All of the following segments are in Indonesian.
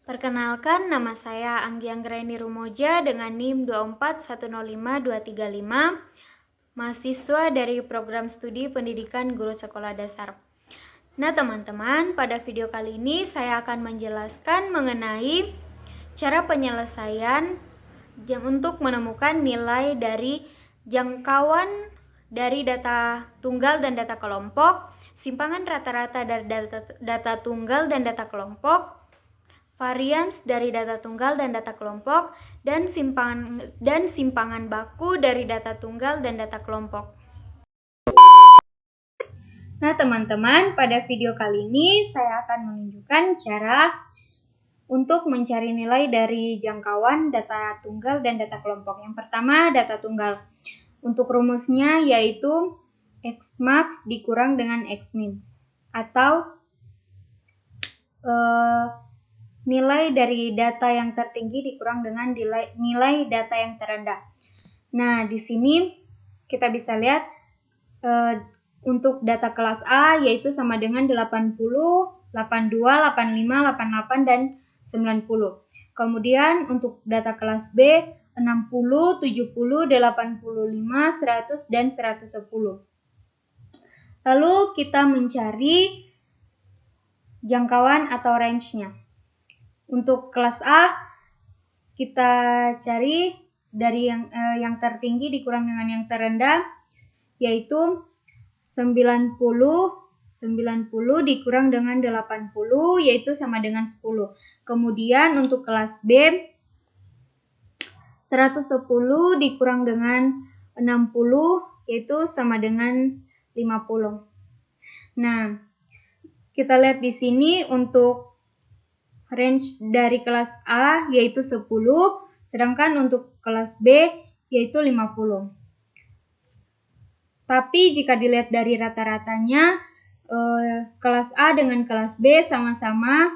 Perkenalkan, nama saya Anggi Anggraini Rumoja dengan NIM 24105-235, mahasiswa dari Program Studi Pendidikan Guru Sekolah Dasar. Nah teman-teman, pada video kali ini saya akan menjelaskan mengenai cara penyelesaian untuk menemukan nilai dari jangkauan dari data tunggal dan data kelompok, simpangan rata-rata dari data tunggal dan data kelompok, varians dari data tunggal dan data kelompok, dan simpangan baku dari data tunggal dan data kelompok. Nah teman-teman, pada video kali ini saya akan menunjukkan cara untuk mencari nilai dari jangkauan data tunggal dan data kelompok. Yang pertama, data tunggal. Untuk rumusnya yaitu Xmax dikurang dengan Xmin, atau nilai dari data yang tertinggi dikurang dengan nilai data yang terendah. Nah, di sini kita bisa lihat untuk data kelas A yaitu sama dengan 80, 82, 85, 88, dan 90. Kemudian untuk data kelas B 60, 70, 85, 100, dan 110. Lalu kita mencari jangkauan atau range-nya. Untuk kelas A, kita cari dari yang tertinggi dikurang dengan yang terendah, yaitu 90 dikurang dengan 80, yaitu sama dengan 10. Kemudian untuk kelas B, 110 dikurang dengan 60, yaitu sama dengan 50. Nah, kita lihat di sini untuk range dari kelas A yaitu 10, sedangkan untuk kelas B yaitu 50. Tapi jika dilihat dari rata-ratanya, kelas A dengan kelas B sama-sama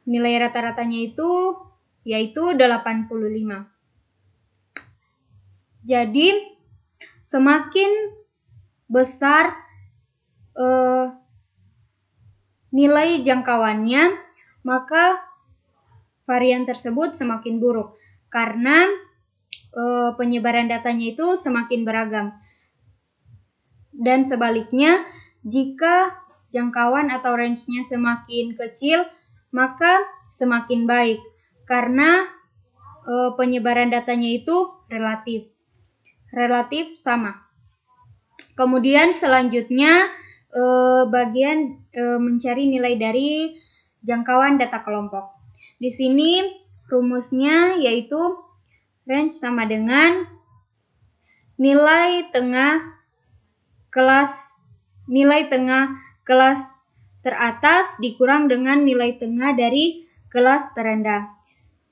nilai rata-ratanya itu yaitu 85. Jadi semakin besar nilai jangkauannya, maka varian tersebut semakin buruk karena penyebaran datanya itu semakin beragam. Dan sebaliknya, jika jangkauan atau range-nya semakin kecil, maka semakin baik karena penyebaran datanya itu relatif sama. Kemudian selanjutnya bagian mencari nilai dari jangkauan data kelompok. Di sini rumusnya yaitu range sama dengan nilai tengah kelas teratas dikurang dengan nilai tengah dari kelas terendah.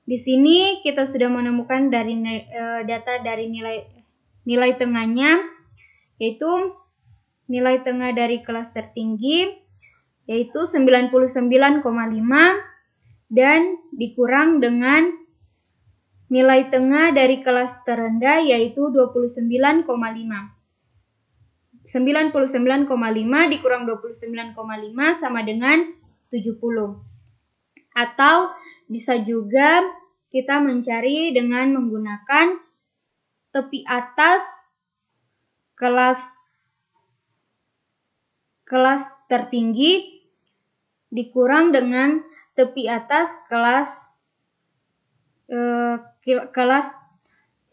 Di sini kita sudah menemukan dari data dari nilai tengahnya, yaitu nilai tengah dari kelas tertinggi yaitu 99,5 dan dikurang dengan nilai tengah dari kelas terendah yaitu 29,5. 99,5 dikurang 29,5 sama dengan 70. Atau bisa juga kita mencari dengan menggunakan tepi atas kelas tertinggi dikurang dengan tepi atas kelas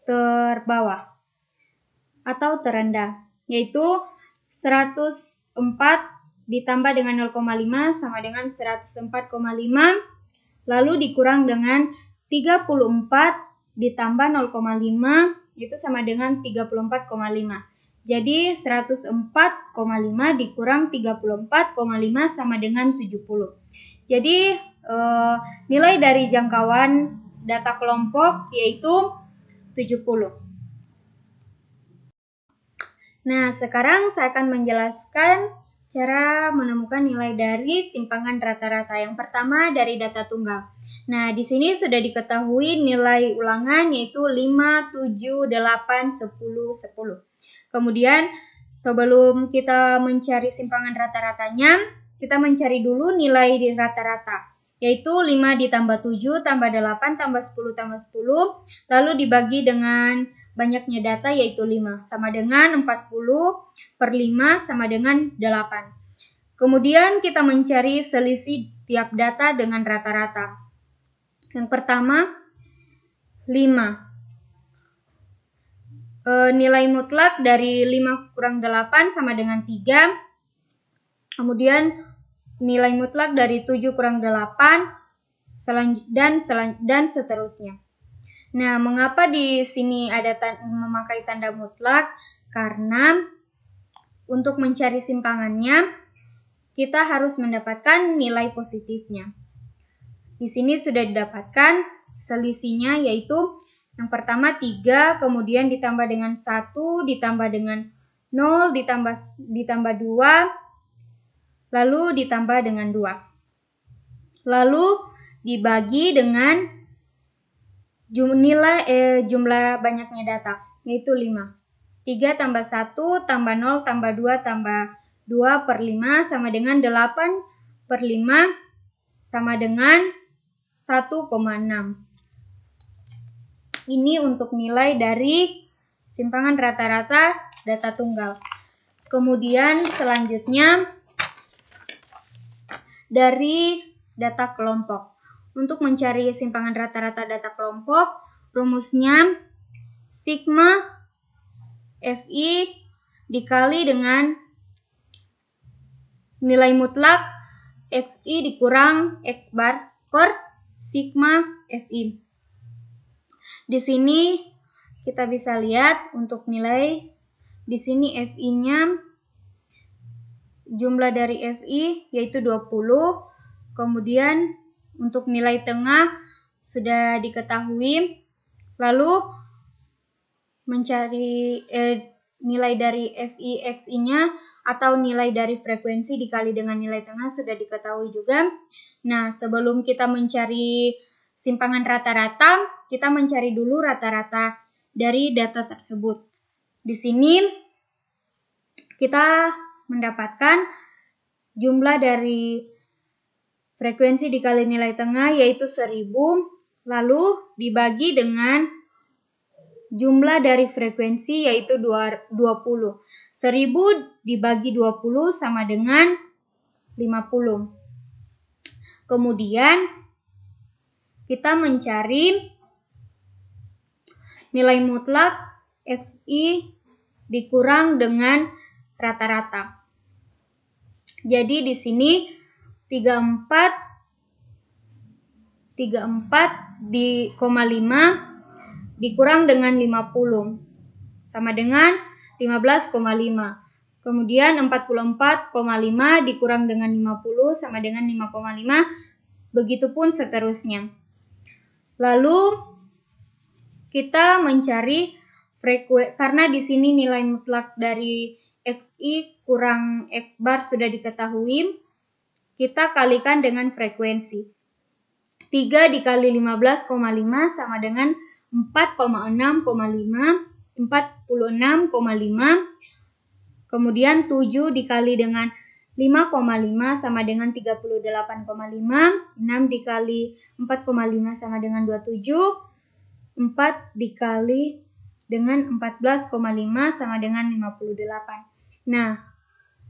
terbawah atau terendah, yaitu 104 ditambah dengan 0,5 sama dengan 104,5, lalu dikurang dengan 34 ditambah 0,5 itu sama dengan 34,5. Jadi 104,5 dikurang 34,5 sama dengan 70. Jadi nilai dari jangkauan data kelompok yaitu 70. Nah, sekarang saya akan menjelaskan cara menemukan nilai dari simpangan rata-rata. Yang pertama dari data tunggal. Nah, di sini sudah diketahui nilai ulangan yaitu 5, 7, 8, 10, 10. Kemudian sebelum kita mencari simpangan rata-ratanya, kita mencari dulu nilai di rata-rata. yaitu 5 ditambah 7 tambah 8 tambah 10 tambah 10, lalu dibagi dengan banyaknya data yaitu 5, sama dengan 40 per 5 sama dengan 8. Kemudian kita mencari selisih tiap data dengan rata-rata. Yang pertama, 5. Nilai mutlak dari 5 kurang 8 sama dengan 3. Kemudian nilai mutlak dari 7 kurang 8 dan seterusnya. Nah, mengapa di sini ada memakai tanda mutlak? Karena untuk mencari simpangannya, kita harus mendapatkan nilai positifnya. Di sini sudah didapatkan selisihnya, yaitu yang pertama 3, kemudian ditambah dengan 1, ditambah dengan 0, ditambah 2, lalu ditambah dengan 2. Lalu dibagi dengan jumlah banyaknya data, yaitu 5. 3 tambah 1 tambah 0 tambah 2 tambah 2 per 5 sama dengan 8 per 5 sama dengan 1,6. Ini untuk nilai dari simpangan rata-rata data tunggal. Kemudian selanjutnya dari data kelompok. Untuk mencari simpangan rata-rata data kelompok, rumusnya sigma Fi dikali dengan nilai mutlak Xi dikurang X bar per sigma Fi. Di sini kita bisa lihat untuk nilai, di sini Fi-nya, jumlah dari Fi yaitu 20, kemudian untuk nilai tengah sudah diketahui, lalu mencari nilai dari Fi-Xi-nya atau nilai dari frekuensi dikali dengan nilai tengah sudah diketahui juga. Nah, sebelum kita mencari simpangan rata-rata, kita mencari dulu rata-rata dari data tersebut. Di sini kita mendapatkan jumlah dari frekuensi dikali nilai tengah yaitu 1000, lalu dibagi dengan jumlah dari frekuensi yaitu 20. 1000 dibagi 20 sama dengan 50. Kemudian kita mencari nilai mutlak Xi dikurang dengan rata-rata. Jadi di sini 34 di 5 dikurang dengan 50 sama dengan 15,5. Kemudian 44,5 dikurang dengan 50 sama dengan 5,5. Begitupun seterusnya. Lalu kita mencari frekuensi, karena di sini nilai mutlak dari Xi kurang X bar sudah diketahui, kita kalikan dengan frekuensi. 3 dikali 15,5 sama dengan 46,5. Kemudian 7 dikali dengan 5,5 sama dengan 38,5. 6 dikali 4,5 sama dengan 27. 4 dikali dengan 14,5 sama dengan 58. Nah,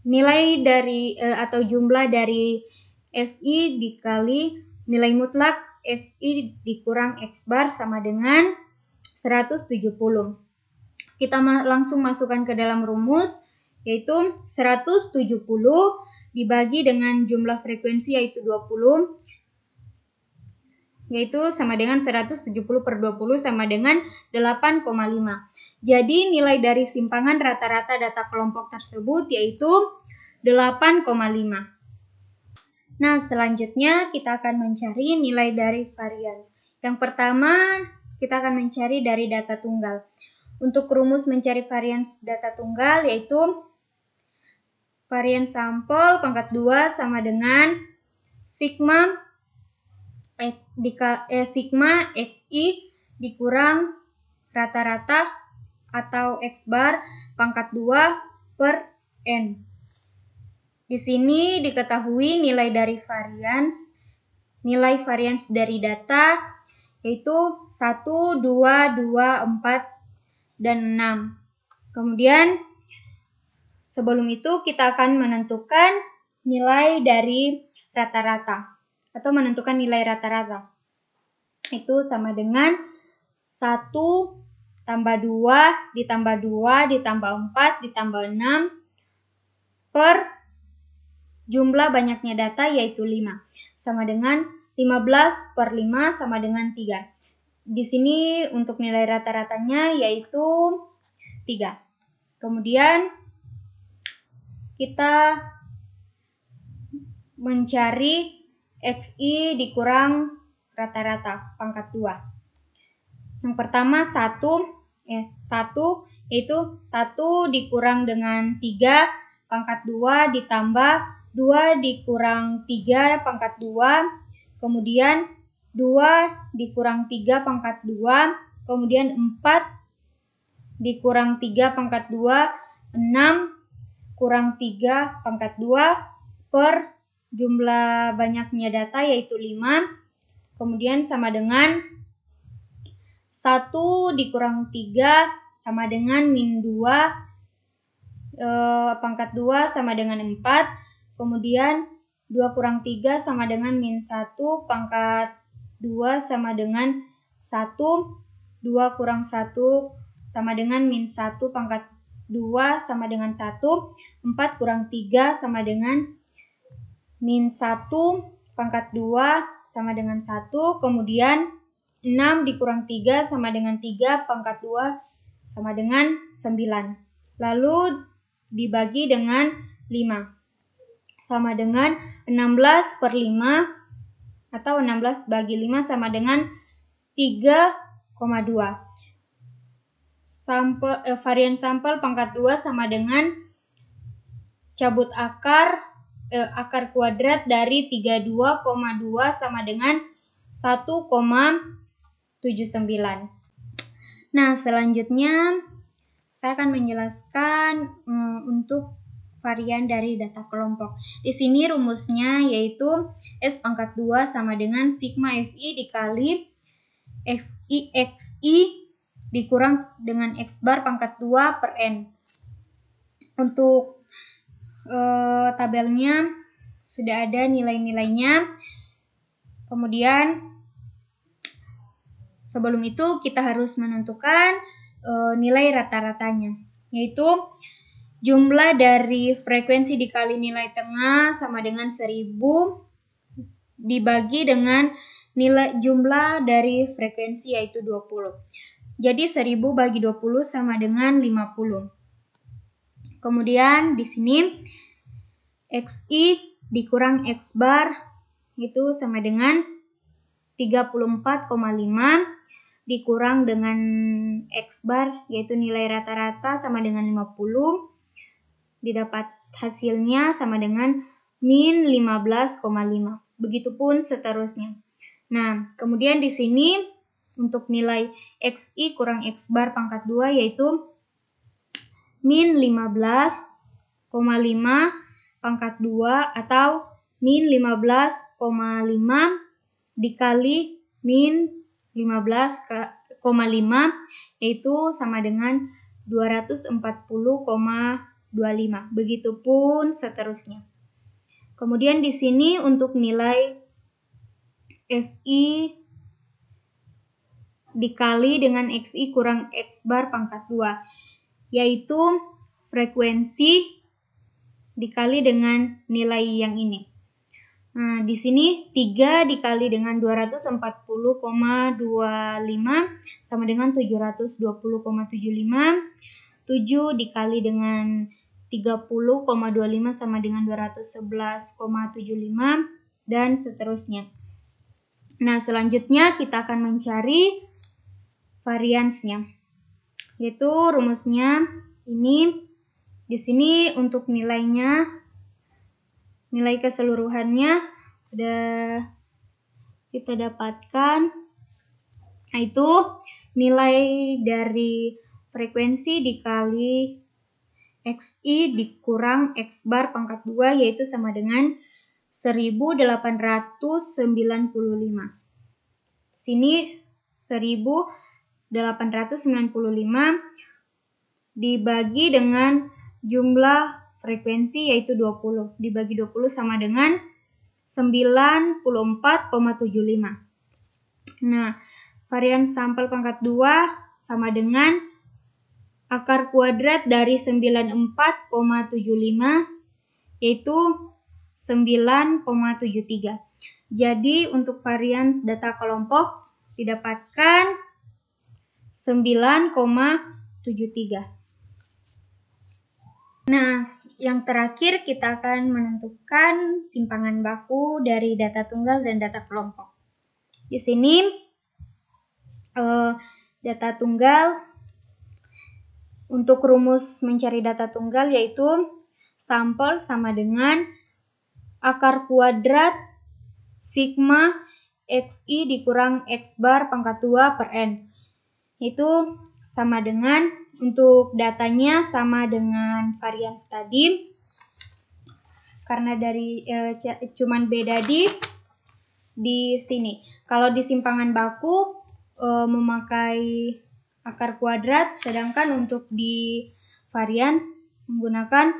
nilai dari atau jumlah dari Fi dikali nilai mutlak Xi dikurang X bar sama dengan 170. Kita langsung masukkan ke dalam rumus, yaitu 170 dibagi dengan jumlah frekuensi yaitu 20, yaitu sama dengan 170 per 20 sama dengan 8,5. Jadi nilai dari simpangan rata-rata data kelompok tersebut yaitu 8,5. Nah, selanjutnya kita akan mencari nilai dari varians. Yang pertama, kita akan mencari dari data tunggal. Untuk rumus mencari varians data tunggal yaitu varians sampel pangkat 2 sama dengan sigma Xi dikurang rata-rata atau X bar pangkat 2 per N. Di sini diketahui nilai dari varians nilai varians dari data yaitu 1, 2, 2, 4, dan 6. Kemudian sebelum itu kita akan menentukan nilai dari rata-rata atau menentukan nilai rata-rata. Itu sama dengan 1 tambah 2 ditambah 2 ditambah 4 ditambah 6 per jumlah banyaknya data yaitu 5. Sama dengan 15 per 5 sama dengan 3. Di sini untuk nilai rata-ratanya yaitu 3. Kemudian kita mencari XI dikurang rata-rata pangkat 2. Yang pertama 1 yaitu 1 dikurang dengan 3 pangkat 2 ditambah 2 dikurang 3 pangkat 2, kemudian 2 dikurang 3 pangkat 2, kemudian 4 dikurang 3 pangkat 2, 6 kurang 3 pangkat 2 per jumlah banyaknya data yaitu 5, kemudian sama dengan 1 dikurang 3 sama dengan min 2 pangkat 2 sama dengan 4, kemudian 2 kurang 3 sama dengan min 1 pangkat 2 sama dengan 1, 2 kurang 1 sama dengan min 1 pangkat 2 sama dengan 1, 4 kurang 3 sama dengan min 1 pangkat 2 sama dengan 1, kemudian 6 dikurang 3 sama dengan 3 pangkat 2 sama dengan 9. Lalu dibagi dengan 5. Sama dengan 16 per 5 atau 16 bagi 5 sama dengan 3,2. Varian sampel pangkat 2 sama dengan cabut akar kuadrat dari 32,2 sama dengan 1,79. Nah, selanjutnya saya akan menjelaskan untuk varian dari data kelompok. Di sini rumusnya yaitu S pangkat 2 sama dengan sigma FI dikali XI dikurang dengan X bar pangkat 2 per N. Untuk tabelnya sudah ada nilai-nilainya. Kemudian sebelum itu kita harus menentukan nilai rata-ratanya, yaitu jumlah dari frekuensi dikali nilai tengah sama dengan 1000 dibagi dengan nilai jumlah dari frekuensi yaitu 20. Jadi 1000 bagi 20 sama dengan 50. Kemudian di sini XI dikurang X bar itu sama dengan 34,5 dikurang dengan X bar yaitu nilai rata-rata sama dengan 50, didapat hasilnya sama dengan min 15,5. Begitupun seterusnya. Nah, kemudian di sini untuk nilai XI kurang X bar pangkat 2 yaitu min 15,5 pangkat 2 atau min 15,5 dikali min 15,5 yaitu sama dengan 240,25. Begitupun seterusnya. Kemudian di sini untuk nilai FI dikali dengan XI kurang X bar pangkat 2 yaitu frekuensi dikali dengan nilai yang ini. Nah, di sini 3 dikali dengan 240,25 sama dengan 720,75. 7 dikali dengan 30,25 sama dengan 211,75 dan seterusnya. Nah, selanjutnya kita akan mencari variansnya. Yaitu rumusnya ini. Di sini untuk nilainya, nilai keseluruhannya sudah kita dapatkan, yaitu nilai dari frekuensi dikali XI dikurang X bar pangkat 2 yaitu sama dengan 1895. Sini 1895 dibagi dengan jumlah frekuensi yaitu 20. Dibagi 20 sama dengan 94,75. Nah, varian sampel pangkat 2 sama dengan akar kuadrat dari 94,75 yaitu 9,73. Jadi untuk varian data kelompok didapatkan 9,73. Nah, yang terakhir kita akan menentukan simpangan baku dari data tunggal dan data kelompok. Di sini data tunggal, untuk rumus mencari data tunggal yaitu sampel sama dengan akar kuadrat sigma xi dikurang x bar pangkat 2 per n. Itu sama dengan, untuk datanya sama dengan varian tadi, karena dari cuman beda di sini. Kalau di simpangan baku memakai akar kuadrat, sedangkan untuk di varians menggunakan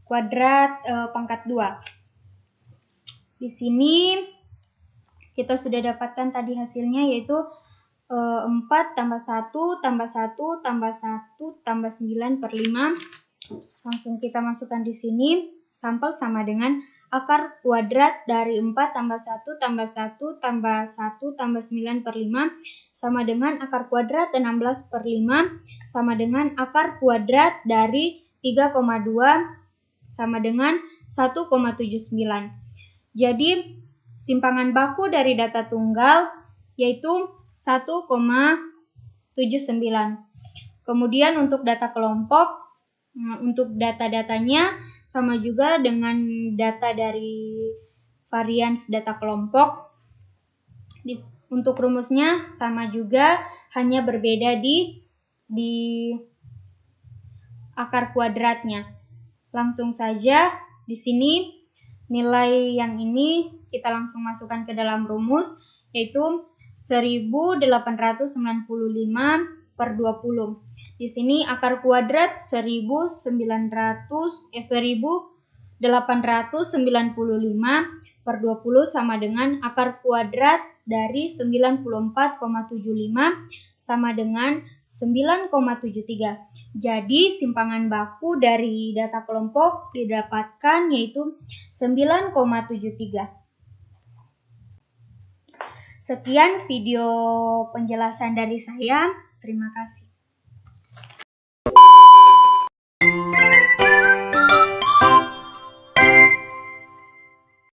kuadrat pangkat 2. Di sini kita sudah dapatkan tadi hasilnya yaitu 4 tambah 1 tambah 1 tambah 1 tambah 9 per 5. Langsung kita masukkan di sini. Sampel sama dengan akar kuadrat dari 4 tambah 1 tambah 1 tambah 1 tambah 9 per 5 sama dengan akar kuadrat 16 per 5 sama dengan akar kuadrat dari 3,2 sama dengan 1,79. Jadi simpangan baku dari data tunggal yaitu 1,79. Kemudian untuk data kelompok, untuk data-datanya sama juga dengan data dari varian data kelompok. Untuk rumusnya sama juga, hanya berbeda di akar kuadratnya. Langsung saja di sini nilai yang ini kita langsung masukkan ke dalam rumus yaitu 1895 per 20. Di sini akar kuadrat 1895 per 20 sama dengan akar kuadrat dari 94,75 sama dengan 9,73. Jadi simpangan baku dari data kelompok didapatkan yaitu 9,73. Sekian video penjelasan dari saya. Terima kasih.